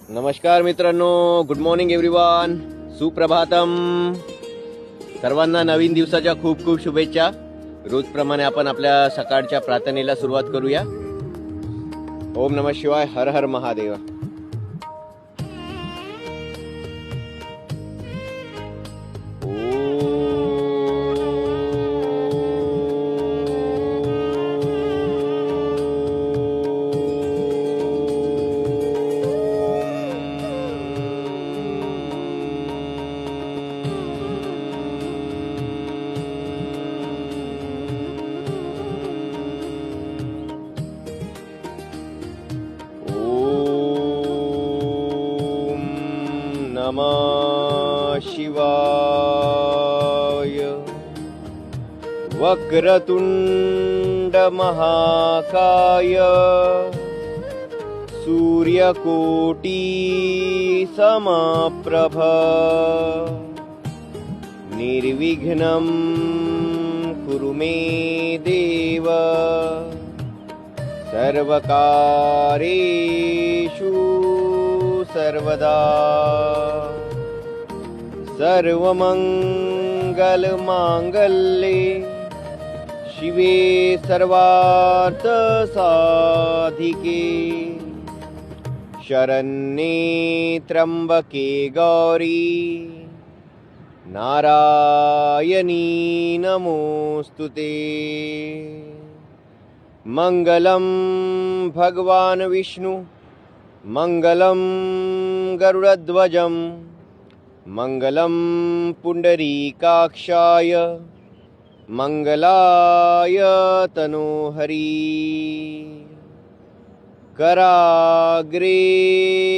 नमस्कार मित्रांनो, good morning everyone. Suprabhatam. सर्वांना नवीन दिवसाच्या खूप खूप शुभेच्छा. रोजप्रमाणे आपण आपल्या सकाळच्या प्रार्थनेला सुरुवात करूया. ओम नमः शिवाय. हर हर महादेव. नमः शिवाय. वक्रतुंड महाकाय सूर्यकोटी समप्रभ निर्विघ्नं कुरु मे देव सर्वकार्येषु सर्वदा. सर्वमंगलमांगल्ये शिवे सर्वार्थसाधिके शरण्ये त्र्यंबके गौरी नारायणी नमोस्तुते. मंगलम भगवान विष्णु मंगलम गरुडध्वजं मंगलम पुंडरीकाक्षाय मंगलाय तनोहरि. कराग्रे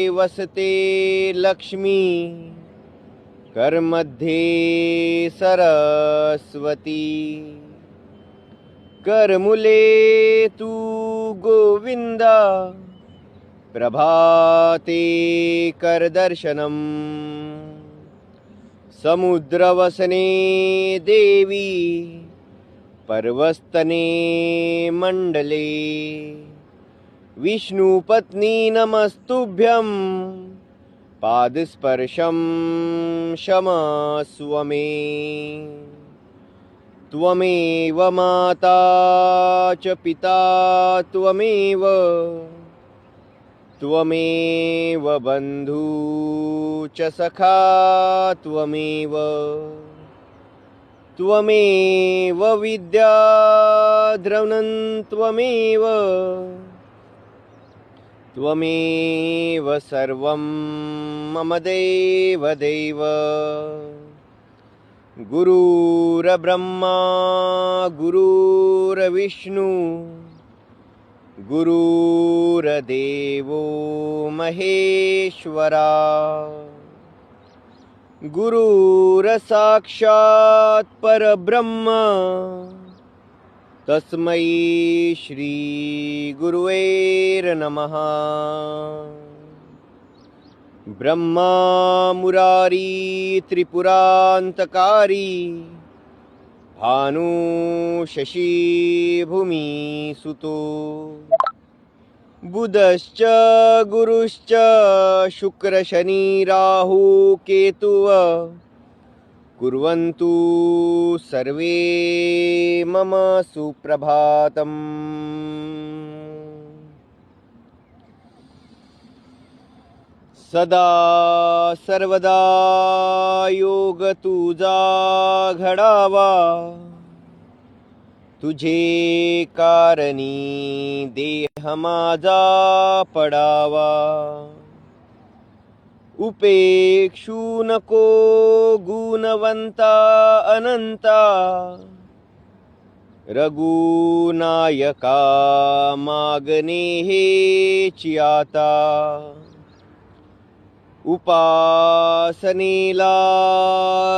वसते लक्ष्मी करमध्ये सरस्वती. करमुले तू गोविंदा प्रभाते करदर्शनम्. समुद्रवसने देवी पर्वस्तने मंडले. विष्णुपत्नी नमस्तुभ्यं पादस्पर्शं क्षमस्व मे. त्वमेव माता च पिता त्वमेव त्वमेव बन्धु च सखा त्वमेव. त्वमेव विद्या द्रवणं त्वमेव. त्वमेव सर्वं मम देव देव. गुरुर्ब्रह्मा गुरुर्विष्णु गुरुर्देवो महेश्वरा. गुरुर्साक्षात् परब्रह्म तस्मै श्री गुरुवे नमः. ब्रह्मा मुरारी त्रिपुरान्तकारी भानु शशि भूमि सुतो. बुधश्च गुरुश्च शुक्र शनि राहु केतुः कुर्वन्तु सर्वे मम सुप्रभातम्. सदा सर्वदा योग तुझा घडावा. तुझे कारणी देह माझा पडावा. उपेक्षू नको गुणवंता अनंता. रघुनायका मागणे हेची आता. उपासनेला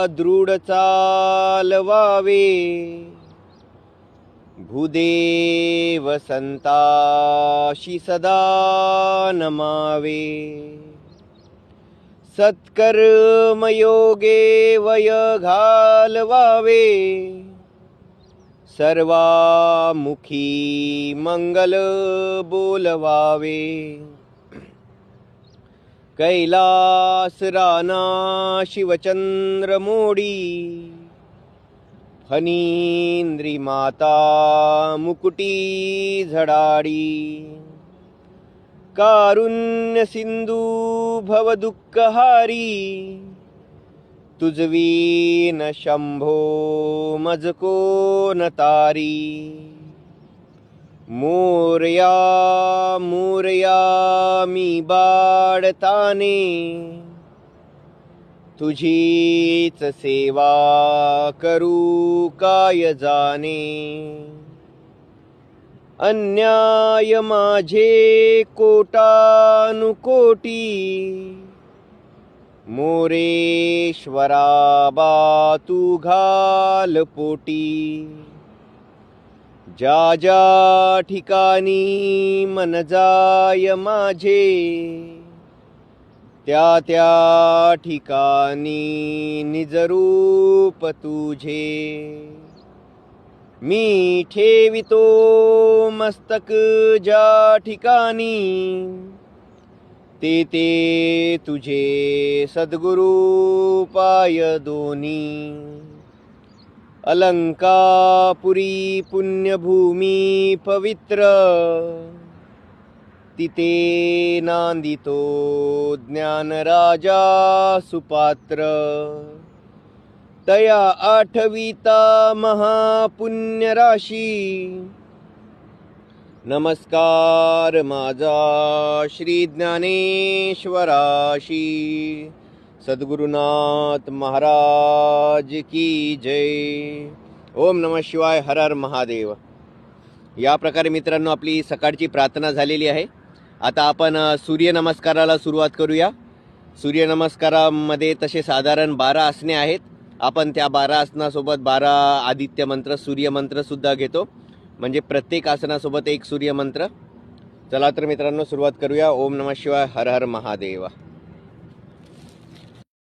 दृढ चालवावे. भूदेव संताशी सदा नमावे. सत्कर्मयोगे वय घालवावे. सर्वामुखी मंगल बोलवावे. कैलास राना शिवचंद्र मोडी, फणींद्री माता मुकुटी झडाडी, कारुण्य सिंधू भव दुःखहारी, तुझवीन शंभो मज कोण तारी. मोरया मोरया मी बाळताने, तुझीच सेवा करू काय जाणे. अन्याय माझे कोटानुकोटी, मोरेश्वरा बा तू घाल पोटी. ज्या ज्या ठिकाणी मन जाय माझे, त्या त्या ठिकाणी निजरूप तुझे. मी ठेवितो मस्तक ज्या ठिकाणी, ते ते तुझे सद्गुरु पाय दोनी. अलंकापुरी पुण्यभूमी पवित्र, तिथे नांदितो ज्ञानराजा सुपात्र. तया आठविता महापुण्य राशी, नमस्कार माझा श्री ज्ञानेश्वराशी. सद्गुरुनाथ महाराज की जय. ओम नमः शिवाय. हर हर महादेव. या प्रकारे मित्रांनो आपली सकाळची प्रार्थना झालेली आहे. आता आपण सूर्यनमस्काराला सुरुवात करूया. सूर्यनमस्कारामध्ये तसे साधारण 12 आसने आहेत. आपण त्या 12 आसनासोबत 12 आदित्य मंत्र सूर्यमंत्र सुद्धा घेतो, म्हणजे प्रत्येक आसनासोबत एक सूर्यमंत्र. चला तर मित्रांनो सुरुवात करूया. ओम नमः शिवाय. हर हर महादेव.